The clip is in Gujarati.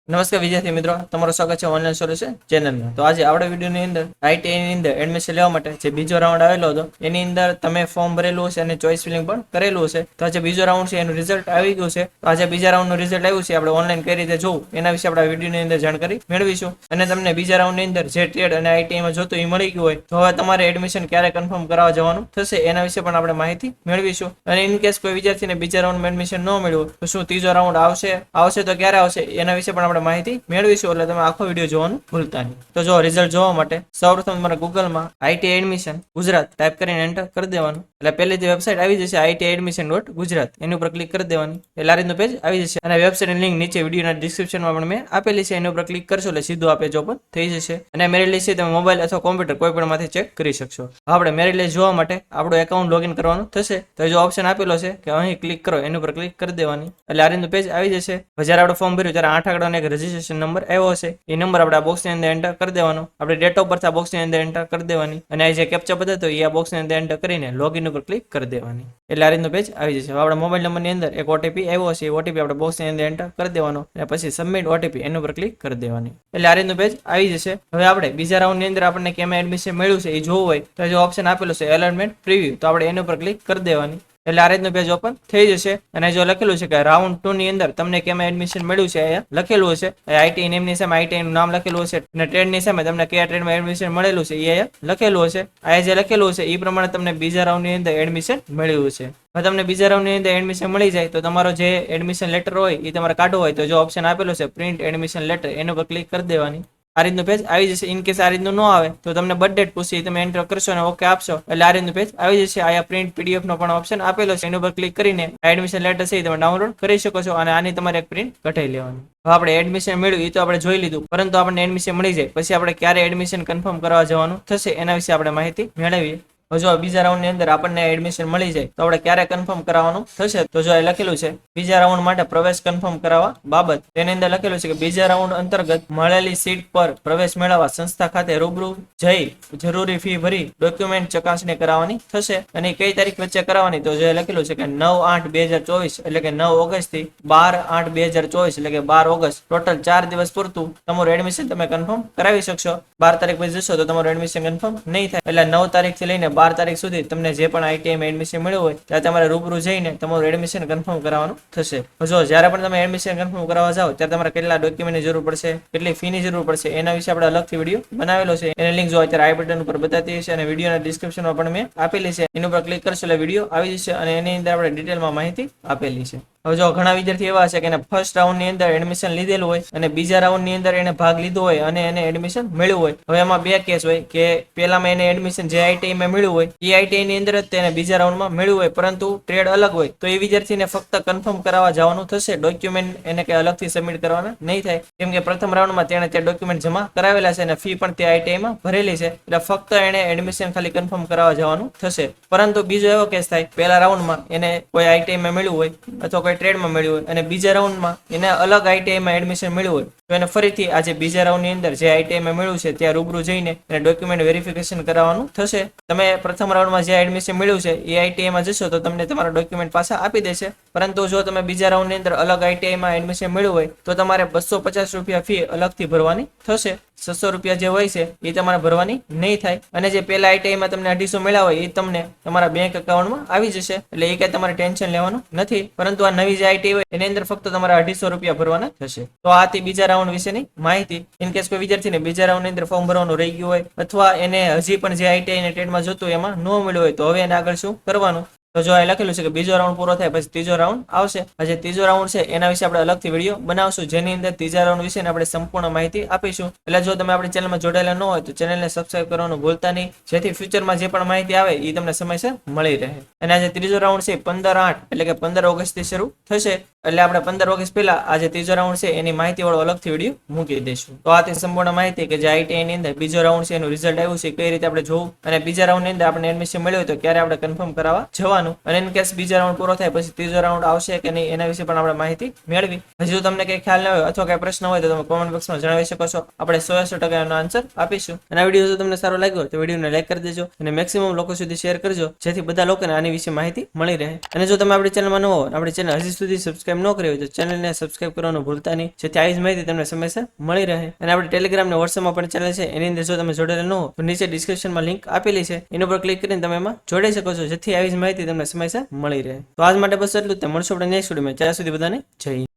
નમસ્કાર વિદ્યાર્થી મિત્રો, તમારું સ્વાગત છે ઓનલાઈન સોલ્યુશન ચેનલમાં। તો આજે આપણા વિડીયોની અંદર આઈટીઆઈ ની અંદર એડમિશન લેવા માટે જે બીજો રાઉન્ડ આવેલો હતો એની અંદર તમે ફોર્મ ભરેલું હશે અને ચોઇસ ફિલિંગ પણ કરેલું હશે। તો આજે બીજો રાઉન્ડ છે એનું રિઝલ્ટ આવી ગયું છે। તો આજે બીજા રાઉન્ડનું રિઝલ્ટ આવ્યું છે, આપણે ઓનલાઈન કઈ રીતે જોવું એના વિશે આપણા વિડીયોની અંદર જાણકારી મેળવીશું। અને તમને બીજા રાઉન્ડની અંદર જે ટ્રેડ અને આઈટીઆઈમાં જોતું એ મળી ગયું હોય તો હવે તમારે એડમિશન ક્યારે કન્ફર્મ કરાવવા જવાનું થશે એના વિશે પણ આપણે માહિતી મેળવીશું। અને ઇન કેસ કોઈ વિદ્યાર્થીને બીજા રાઉન્ડમાં એડમિશન ન મળ્યું તો શું ત્રીજો રાઉન્ડ આવશે તો ક્યારે આવશે એના વિશે પણ આપણે માહિતી મેળવીશું। એટલે તમે આખો વિડીયો જોવાનું ભૂલતા નહીં। તો જો રિઝલ્ટ જોવા માટે સૌપ્રથમ તમારે ગૂગલમાં આઈટીઆઈ એડમિશન ગુજરાત ટાઈપ કરીને એન્ટર કરી દેવાનું, એટલે પહેલી જે વેબસાઇટ આવી જશે ITIadmission.gujarat એની ઉપર ક્લિક કરી દેવાની, એટલે આ રીતનું પેજ આવી જશે। અને વેબસાઇટની લિંક નીચે વિડીયોના ડિસ્ક્રિપ્શનમાં પણ મેં આપેલી છે, એની ઉપર ક્લિક કરશો એટલે સીધું આ પેજ ઓપન થઈ જશે। અને મેરિટ લિસ્ટ છે તમે મોબાઈલ અથવા કોમ્પ્યુટર કોઈ પણ માંથી ચેક કરી શકશો। આપણે મેરિટ લિસ્ટ જોવા માટે આપણું એકાઉન્ટ લોગિન કરવાનું થશે। તો જો ઓપ્શન આપેલો છે કે અહીં ક્લિક કરો એની ઉપર ક્લિક કરી દેવાની, એટલે આ રીતનું પેજ આવી જશે। જ્યારે આપણે ફોર્મ ભર્યું ત્યારે 8 આંકડાનો એક રજીસ્ટ્રેશન નંબર આવ્યો હશે, એ નંબર આપણે આ બોક્સની અંદર એન્ટર કરી દેવાનો, આપણે ડેટ ઓફ બર્થ આ બોક્સની અંદર એન્ટર કરી દેવાની, અને આ જે કેપ્ચા પદ્ધતિ હોય એ આ બોક્સની અંદર એન્ટર કરીને લોગિન ઉપર ક્લિક કરી દેવાની, એટલે આ રીતનું પેજ આવી જશે। આપણા મોબાઈલ નંબરની અંદર એક ઓટીપી આવ્યો હશે, એ ઓટીપી આપણે બોક્સની અંદર એન્ટર કરી દેવાનો, અને પછી સબમિટ ઓટીપી એની ઉપર ક્લિક કરી દેવાની, એટલે આ રીતનું પેજ આવી જશે। હવે આપણે બીજા રાઉન્ડની અંદર આપણને કેમાં એડમિશન મળ્યું છે એ જોવું હોય તો જે ઓપ્શન આપેલો છે એલોટમેન્ટ પ્રિવ્યુ, તો આપણે એની ઉપર ક્લિક કરી દેવાની, એટલે આ રીતનું પેજ ઓપન થઈ જશે। અને જો લખેલું છે કે રાઉન્ડ 2 ની અંદર તમને કેમાં એડમિશન મળ્યું છે અહીંયા લખેલું હશે, આઈટી નેમની સામે આઈટી નું નામ લખેલું હશે, અને ટ્રેડની સામે તમને કયા ટ્રેડમાં એડમિશન મળેલું છે એ અહીંયા લખેલું હશે। આ જે લખેલું હશે એ પ્રમાણે તમને બીજા રાઉન્ડની અંદર એડમિશન મળ્યું છે। હવે તમને બીજા રાઉન્ડની અંદર એડમિશન મળી જાય તો તમારો જે એડમિશન લેટર હોય એ તમારે કાઢવો હોય તો જો ઓપ્શન આપેલો છે પ્રિન્ટ એડમિશન લેટર એની ઉપર ક્લિક કરી દેવાની, આ રીતનું પેજ આવી જશે। ઇન કેસ આ રીતનું ન આવે તો તમને બર્થ ડેટ પૂછી તમે એન્ટર કરશો અને ઓકે આપશો એટલે આ રીતનું પેજ આવી જશે। આયા પ્રિન્ટ પીડીએફ નો પણ ઓપ્શન આપેલો છે, એની ઉપર ક્લિક કરીને એડમિશન લેટર છે તમે ડાઉનલોડ કરી શકો છો, અને આની તમારે એક પ્રિન્ટ કઢાઈ લેવાની। હવે આપણે એડમિશન મેળવ્યું એ તો આપણે જોઈ લીધું, પરંતુ આપણને એડમિશન મળી જાય પછી આપણે ક્યારે એડમિશન કન્ફર્મ કરવા જવાનું થશે એના વિશે આપણે માહિતી મેળવીએ। જો બીજા રાઉન્ડની અંદર આપણને એડમિશન મળી જાય તો આપણે ક્યારે કન્ફર્મ કરાવવાનું થશે, તો જો એ લખેલું છે બીજા રાઉન્ડ માટે પ્રવેશ કન્ફર્મ કરાવવા બાબત, તેની અંદર લખેલું છે કે બીજા રાઉન્ડ અંતર્ગત મળેલી સીટ પર પ્રવેશ મેળવવા સંસ્થા ખાતે રૂબરૂ જઈ જરૂરી ફી ભરી ડોક્યુમેન્ટ ચકાસણી કરાવવાની થશે। અને કઈ તારીખ વચ્ચે કરાવવાની, તો જે લખેલું છે કે 9/8/2024 એટલે કે 9 ઓગસ્ટ થી 12/8/2024 એટલે કે 12 ઓગસ્ટ, ટોટલ 4 દિવસ પૂરતું તમારું એડમિશન તમે કન્ફર્મ કરાવી શકશો। 12 તારીખ પછી જશો તો તમારું એડમિશન કન્ફર્મ નહીં થાય, એટલે 9 તારીખ થી લઈને 12 તારીખ સુધી તમને જે પણ આઈટીઆઈમાં એડમિશન મળ્યું હોય ત્યાં તમારે રૂબરૂ જઈને તમારું એડમિશન કન્ફર્મ કરાવવાનું થશે। જો જ્યારે પણ તમે એડમિશન કન્ફર્મ કરાવવા જાઓ ત્યારે તમારે કેટલા ડોક્યુમેન્ટની જરૂર પડશે, કેટલી ફીની જરૂર પડશે એના વિશે આપણે અલગથી વિડીયો બનાવેલો છે, એની લિંક જો અત્યારે આઈ બટન ઉપર બતાવતી છે અને વિડીયોના ડિસ્ક્રિપ્શનમાં પણ મેં આપેલી છે, એની ઉપર ક્લિક કરશો એટલે વિડીયો આવી જશે અને એની અંદર આપણે ડિટેલમાં માહિતી આપેલી છે। હવે જો ઘણા વિદ્યાર્થી એવા છે કે એને ફર્સ્ટ રાઉન્ડની અંદર એડમિશન લીધેલું હોય અને બીજા રાઉન્ડની અંદર એને ભાગ લીધો હોય અને એને એડમિશન મળ્યું હોય। હવે એમાં બે કેસ હોય કે પહેલામાં એને એડમિશન જે આઈટીઆઈમાં મળ્યું હોય એ આઈટીઆઈ ની અંદર જ તેને બીજા રાઉન્ડમાં મળ્યું હોય પરંતુ ટ્રેડ અલગ હોય તો એ વિદ્યાર્થીને ફક્ત કન્ફર્મ કરાવવા જવાનું થશે, ડોક્યુમેન્ટ એને કઈ અલગથી સબમિટ કરવાના નહીં થાય, કેમ કે પ્રથમ રાઉન્ડમાં તેણે તે ડોક્યુમેન્ટ જમા કરાવેલા છે અને ફી પણ તે આઈટીઆઈમાં ભરેલી છે, એટલે ફક્ત એને એડમિશન ખાલી કન્ફર્મ કરાવવા જવાનું થશે। પરંતુ બીજો એવો કેસ થાય પહેલા રાઉન્ડમાં એને કોઈ આઈટીઆઈમાં મળ્યું હોય અથવા કોઈ ટ્રેડમાં મળ્યું હોય અને બીજા રાઉન્ડમાં એને અલગ આઈટીઆઈમાં એડમિશન મળ્યું હોય તો એને ફરીથી આજે બીજા રાઉન્ડની અંદર જે આઈટીઆઈમાં મળ્યું છે ત્યાં રૂબરૂ જઈને એને ડોક્યુમેન્ટ વેરિફિકેશન કરાવવાનું થશે। તમે પ્રથમ રાઉન્ડમાં જે એડમિશન મળ્યું છે એ આઈટીઆઈમાં જશો તો તમને તમારા ડોક્યુમેન્ટ પાછા આપી દેશે, પરંતુ જો તમે બીજા રાઉન્ડની અંદર અલગ આઈટીઆઈમાં એડમિશન મળ્યું હોય તો તમારે 250 રૂપિયા ફી અલગથી ભરવાની થશે, 600 રૂપિયા જે હોય છે એ તમારે ભરવાની નહીં થાય। અને જે પહેલા આઈટીઆઈમાં તમને 250 મળ્યા હોય એ તમને તમારા બેંક એકાઉન્ટમાં આવી જશે, એટલે એ કઈ તમારે ટેન્શન લેવાનું નથી, પરંતુ આ નવી જે આઈટીઆઈ હોય એની અંદર ફક્ત તમારે 250 રૂપિયા ભરવાના થશે। તો આ હતી બીજા રાઉન્ડ વિશેની માહિતી। ઇન કેસ કોઈ વિદ્યાર્થીને બીજા રાઉન્ડની અંદર ફોર્મ ભરવાનું રહી ગયું હોય અથવા એને હજી પણ જે આઈટીઆઈ ને ટેટમાં જોતું એમાં ન મળ્યું હોય તો હવે એને આગળ શું કરવાનું, તો જો એ લખેલું છે કે બીજો રાઉન્ડ પૂરો થાય પછી ત્રીજો રાઉન્ડ આવશે। આજે ત્રીજો રાઉન્ડ છે એના વિશે આપણે અલગથી વિડીયો બનાવશું જેની અંદર ત્રીજા રાઉન્ડ વિશે આપણે સંપૂર્ણ માહિતી આપીશું। એટલે જો તમે આપણી ચેનલમાં જોડાયેલા ન હોય તો ચેનલને સબસ્ક્રાઇબ કરવાનું ભૂલતા નહીં, જેથી ફ્યુચરમાં જે પણ માહિતી આવે એ તમને સમયસર મળી રહે। અને આજે ત્રીજો રાઉન્ડ છે 15/8 એટલે કે 15 ઓગસ્ટથી શરૂ થશે, એટલે આપણે 15 ઓગસ્ટ પહેલા આજે ત્રીજો રાઉન્ડ છે એની માહિતી વાળો અલગથી વિડીયો મૂકી દઈશું। તો આ તે સંપૂર્ણ માહિતી કે જે આઈટીઆઈ ની અંદર બીજો રાઉન્ડ છે એનું રિઝલ્ટ આવ્યું છે કઈ રીતે આપણે જોવું અને બીજા રાઉન્ડ ની અંદર આપણે એડમિશન મળ્યું હોય તો ક્યારે આપણે કન્ફર્મ કરાવવા જવાનું, અને ઇન કેસ બીજા રાઉન્ડ પૂરો થાય પછી ત્રીજો રાઉન્ડ આવશે કે નહીં એના વિશે પણ આપણે માહિતી મેળવી। હજી જો તમને કઈ ખ્યાલ ન હોય અથવા કઈ પ્રશ્ન હોય તો તમે કોમેન્ટ બોક્સમાં જણાવી શકો છો, આપણે 100% એનો આન્સર આપીશું। અને આ વિડીયો જો તમને સારો લાગ્યો હોય તો વિડીયોને લાઈક કરી દેજો અને મેક્સિમમ લોકો સુધી શેર કરજો, જેથી બધા લોકોને આની વિશે માહિતી મળી રહે। અને જો તમે આપણી ચેનલમાં ન હો, આપણી ચેનલ હજી સુધી સબસ્ક્રાઇબ સબસ્ક્રાઇબ ન કર્યું હોય તો ચેનલને સબસ્ક્રાઇબ કરવાનું ભૂલતા નહીં, જેથી આવી જ માહિતી તમને સમયસર મળી રહે. અને આપણે ટેલિગ્રામ ને વોટ્સએપમાં પણ ચેનલ છે, એની અંદર જો તમે જોડેલા ન હો તો નીચે ડિસ્ક્રિપ્શનમાં લિંક આપેલી છે, એના પર ક્લિક કરીને તમે એમાં જોડાઈ શકો છો, જેથી આવી જ માહિતી તમને સમયસર મળી રહે. તો આજ માટે બસ એટલું જ. મળશું આપણે નેક્સ્ટ વિડીયોમાં. ત્યાં સુધી બધાને જય હિન્દ.